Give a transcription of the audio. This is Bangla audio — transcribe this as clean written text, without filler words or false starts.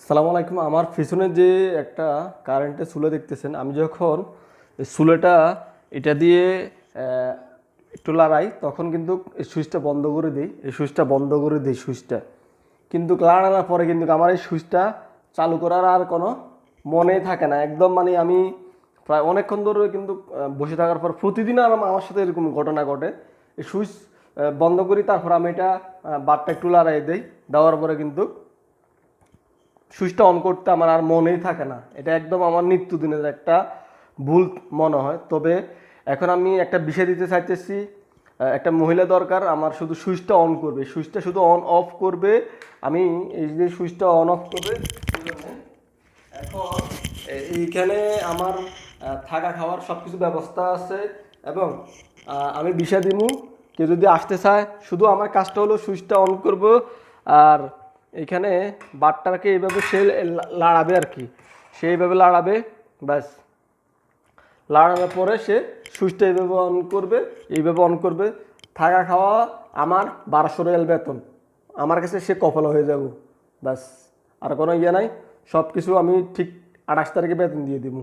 সালাম আলাইকুম। আমার পিছনে যে একটা কারেন্টের চুলা দেখতেছেন, আমি যখন এই চুলাটা এটা দিয়ে একটু লড়াই তখন কিন্তু এই সুইচটা বন্ধ করে দিই, সুইচটা কিন্তু লাড়ানোর পরে কিন্তু আমার এই সুইচটা চালু করার আর কোনো মনেই থাকে না একদম। মানে আমি প্রায় অনেকক্ষণ ধরে কিন্তু বসে থাকার পর প্রতিদিন আর আমার সাথে এরকম ঘটনা ঘটে। এই সুইচ বন্ধ করি, তারপর আমি এটা বারটা একটু লড়াই দিই, দেওয়ার পরে কিন্তু সুইচটা অন করতে আমার আর মনেই থাকে না। এটা একদম আমার নিত্যদিনের একটা ভুল মনে হয়। তবে এখন আমি একটা বিষয় দিতে চাইতেছি, একটা মহিলা দরকার আমার, শুধু সুইচটা অন করবে, সুইচটা শুধু অন অফ করবে। আমি এই যে সুইচটা অন অফ করবে এখন এইখানে আমার থাকা খাওয়ার সব কিছু ব্যবস্থা আছে। এবং আমি বিষয় দিমু, কেউ যদি আসতে চায় শুধু আমার কাজটা হলো সুইচটা অন করব। আর এখানে বাটটাকে এইভাবে সে লাড়াবে আর কি, সে এইভাবে লাড়াবে, ব্যাস। লাড়ানোর পরে সে সুইচটা এইভাবে অন করবে। থাকা খাওয়া আমার 1200 রিয়াল বেতন, আমার কাছে সে কপাল হয়ে যাব, ব্যাস। আর কোনো ইয়ে নাই, সব কিছু আমি ঠিক 28 তারিখে বেতন দিয়ে দিব।